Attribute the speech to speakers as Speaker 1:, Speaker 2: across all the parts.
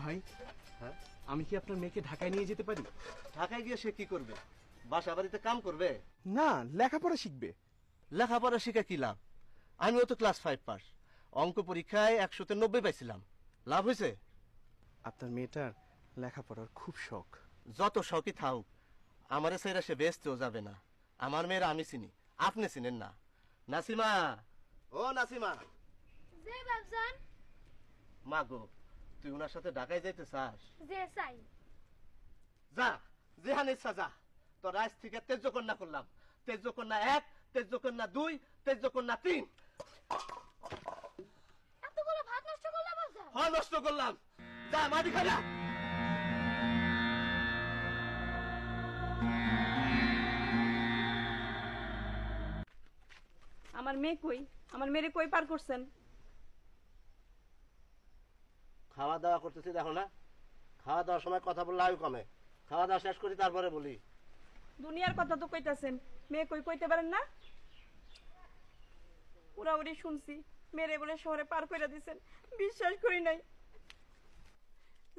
Speaker 1: ভাই,
Speaker 2: হ্যাঁ,
Speaker 1: আমি কি আপনার মেয়েকে ঢাকায় নিয়ে যেতে পারি?
Speaker 2: ঢাকায় গিয়ে সে কি করবে? বাসা বাড়িতে কাম করবে?
Speaker 1: না, লেখাপড়া শিখবে।
Speaker 2: লেখাপড়া শিখে কি লাভ? আমিও তো ক্লাস 5 পাস। অঙ্ক পরীক্ষায় 100তে 90 পাইছিলাম। লাভ হয়েছে?
Speaker 1: আপনার মেয়েটার লেখাপড়ার খুব শখ।
Speaker 2: যত শখই থাকুক, আমারে সাইরা সে বেচতেও যাবে না। আমার মেয়েরা আমি চিনি, আপনি চিনেন না। নাসিমা, ও নাসিমা।
Speaker 3: জি বাবজান।
Speaker 2: মা গো, তুই ওনার সাথে ঢাকায় যাইতে চাস?
Speaker 3: জি চাই।
Speaker 2: যা, যেহান ইচ্ছা যা। তোর আজ থেকে তেজ্য কন্যা করলাম। তেজ্য কন্যা 1, তেজ্য কন্যা 2, তেজ্য কন্যা 3।
Speaker 3: এতগুলো ভাত নষ্ট করলে বাবজান?
Speaker 2: হ্যাঁ, নষ্ট করলাম। যা, মাটি খাইলা।
Speaker 4: আমার মেয়ে কই? আমার মেয়ে কই পার করছেন?
Speaker 2: খাওয়া দাওয়া করতেছি দেখো না। খাওয়া দাওয়ার সময় কথা বললে আয়ু কমে। খাওয়া দাওয়া শেষ করি তারপরে বলি।
Speaker 4: দুনিয়ার কথা তো কইতাছেন, মেয়ে কই কইতে পারেন না? উড়াউড়ি শুনছি মেরে বলে শহরে পার কইরা দিছেন, বিশ্বাস করি নাই।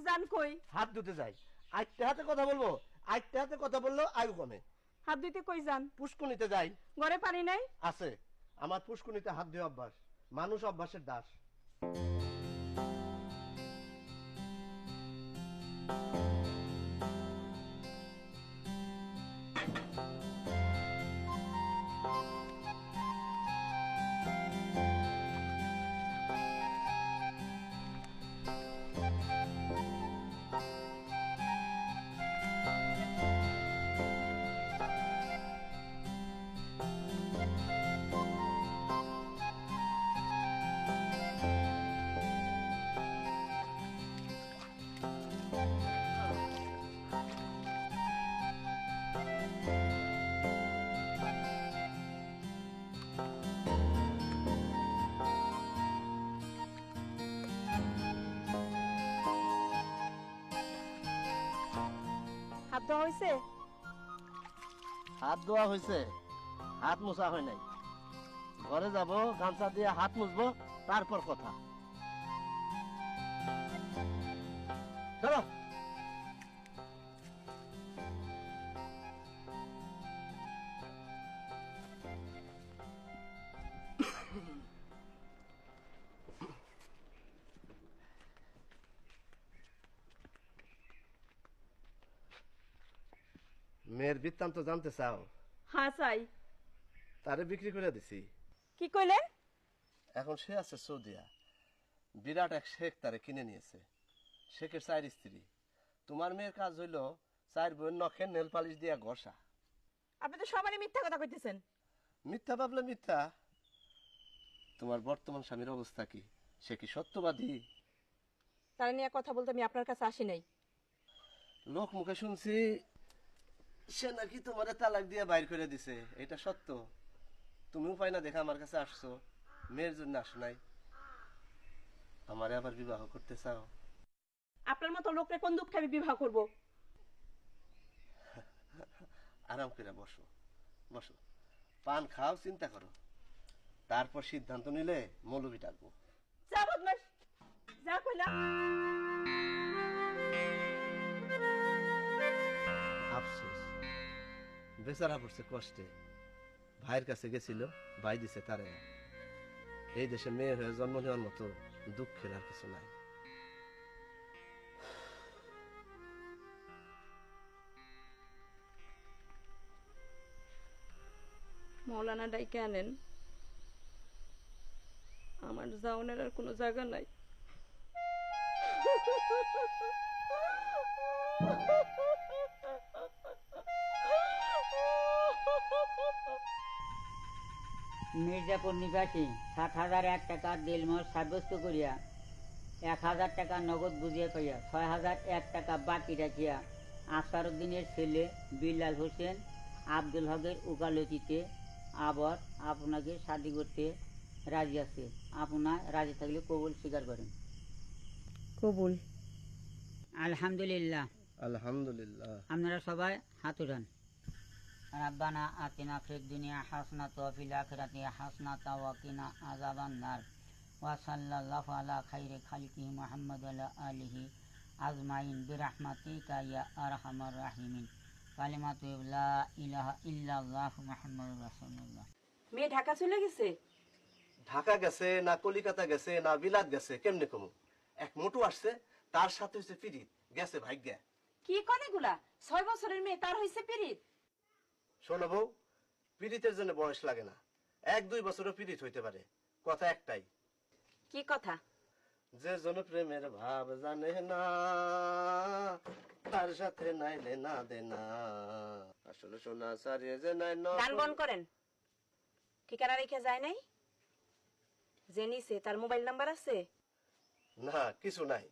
Speaker 4: জান কই?
Speaker 2: হাত ধুতে যাই। আইতে হাতে কথা বলবো। আইতে হাতে কথা বললেও আয়ু কমে।
Speaker 4: হাত ধুইতে কই যান?
Speaker 2: পুষ্কুনিতে যাই।
Speaker 4: ঘরে পানি নাই?
Speaker 2: আছে। আমার পুষ্কুনিতে হাত দিয়ে অভ্যাস। মানুষ অভ্যাসের দাস।
Speaker 4: হাত ধোয়া হয়েছে?
Speaker 2: হাত ধোয়া হয়েছে, হাত মোছা হয় নাই। ঘরে যাব, গামছা দিয়ে হাত মুছবো, তারপর কথা। চলো। মেয়ের বৃত্তান্ত জানতে চাও?
Speaker 4: হ্যাঁ চাই।
Speaker 2: তারে বিক্রি করে দিছি।
Speaker 4: কি কইলেন?
Speaker 2: এখন সে আছে সৌদিয়া। বিরাট এক শেখ তারে কিনে নিয়েছে। শেখের 4 স্ত্রী। তোমার মেয়ের কাজ হইল 4 বইয়ের নখের নেল পালিশ দিয়া ঘষা।
Speaker 4: আপনি তো সবারই মিথ্যা কথা কইতেছেন।
Speaker 2: মিথ্যা ভাবলে মিথ্যা। তোমার বর্তমান স্বামীর অবস্থা কি? সে কি সত্যবাদী?
Speaker 4: তারা নিয়ে কথা বলতে আমি আপনার কাছে আসি নাই।
Speaker 2: লোক মুখে শুনছি সে নাকি তোমারে তালাক দিয়ে বাইর করে দিছে। এটা সত্য? তুমি উপায় না দেখা আমার কাছে আসছো, মেয়ের জন্য আসো নাই। আমারে আবার বিবাহ করতে চাও?
Speaker 4: আপনার মতো লোকরে কোন দুঃখে আমি বিবাহ করব?
Speaker 2: আরাম করে বসো, বসো, পান খাও, চিন্তা করো, তারপর সিদ্ধান্ত নিলে মৌলবি ডাকবো।
Speaker 4: যা বদমাস, যা কইলা।
Speaker 2: আফসোস, বেচারা পড়ছে কষ্টে। ভাইয়ের কাছে গেছিল, ভাই দিছে তারে। এই দেশে মেয়ে হয়ে জন্ম নেওয়ার মতো দুঃখের আর কিছু নাই।
Speaker 4: মৌলানা ডাইকে আনেন, আমার যাওনের আর কোনো জায়গা নাই।
Speaker 5: মির্জাপুর নিবাসী 60,001 টাকা দিলমহর সাব্যস্ত করিয়া 1,000 টাকা নগদ বুঝিয়া পাইয়া 6,001 টাকা বাকি রাখিয়া আসারউদ্দিনের ছেলে বিল্লাল হোসেন আব্দুল হকের উকালতিতে আবার আপনাকে শাদি করতে রাজি আছে। আপনার রাজি থাকলে কবুল স্বীকার করেন।
Speaker 4: কবুল।
Speaker 5: আলহামদুলিল্লাহ।
Speaker 2: আলহামদুলিল্লাহ।
Speaker 5: আপনারা সবাই হাত উঠান। রাব্বানা আতিনা ফিদ দুনিয়া হাসনাতা ওয়া ফিল আখিরাতি হাসনাতা ওয়া কিনা আযাবান নার ওয়া সাল্লাল্লাহু আলা খাইরি খালকিহি মুহাম্মদ ওয়া আলা আলিহি আজমাইন বিরহমাতিকা ইয়া আরহামার রাহিমিন। কালিমাতু লা ইলাহা ইল্লাল্লাহু মুহাম্মাদুর রাসূলুল্লাহ।
Speaker 4: মেয়ে ঢাকা চলে গেছে?
Speaker 2: ঢাকা গেছে না কলিকাতা গেছে না বিলাত গেছে কেমনে কমু? এক মোটু আসছে, তার সাথে হচ্ছে পিরিত, গেছে ভাগ্যা।
Speaker 4: কি কনেগুলা? 6 বছরের মেয়ে তার হইছে পিরিত?
Speaker 2: শোনো বউ, পিরিতের জন্য বয়স লাগে না, 1-2 বছরও পিরিত হইতে পারে। কথা একটাই,
Speaker 4: কি কথা?
Speaker 2: যে জন প্রেমের ভাব জানে না তার সাথে নাইলে না দে না। আসলে সোনা সারিয়ে যে নাই
Speaker 4: গান বন্ধ করেন। ঠিকানা রেখে যায় নাই? যে নিছে তার মোবাইল নাম্বার আছে?
Speaker 2: না, কিছু নাই।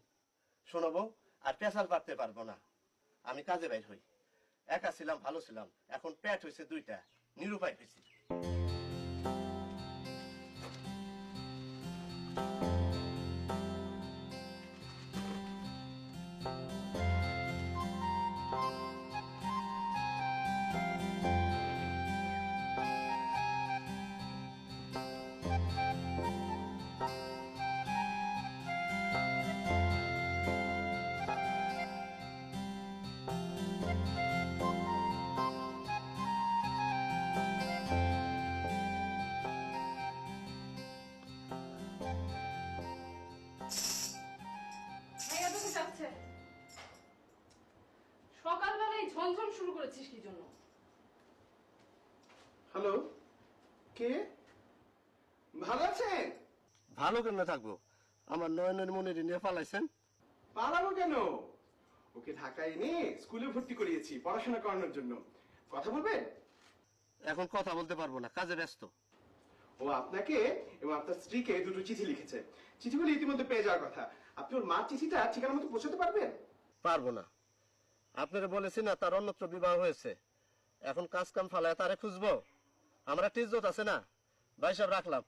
Speaker 2: শোনো বউ, আর পেশাল পারতে পারবো না। আমি কাজে বাইর হই। একা ছিলাম, ভালো ছিলাম, এখন পেট হয়েছে 2টা, নিরুপায় হয়েছি।
Speaker 6: সকালবেলায় ঝনঝন শুরু করেছিস কি জন্য?
Speaker 1: হ্যালো, কে? ভালো আছেন?
Speaker 2: ভালো কেন থাকবো? আমার নয়নের মনে নিয়ে পালাইছেন।
Speaker 1: পালাবো কেন? ওকে ঢাকায় এনে স্কুলে ভর্তি করিয়েছি পড়াশোনা করানোর জন্য। কথা বলবেন?
Speaker 2: এখন কথা বলতে পারবো না, কাজে ব্যস্ত।
Speaker 1: ও আপনাকে এবং আপনার স্ত্রীকে দুটো চিঠি লিখেছে। চিঠিগুলো ইতিমধ্যে পেয়ে যাওয়ার কথা। আপনি ওর মার চিঠিটা ঠিকানা মতো পৌঁছাতে পারবেন?
Speaker 2: পারবো না। আপনারা বলেছি না তার অন্যত্র বিবাহ হয়েছে, এখন কাজ কাম ফালায় তারে খুঁজবো। আমরা টিজত আছে না, ভাই সব রাখলাম।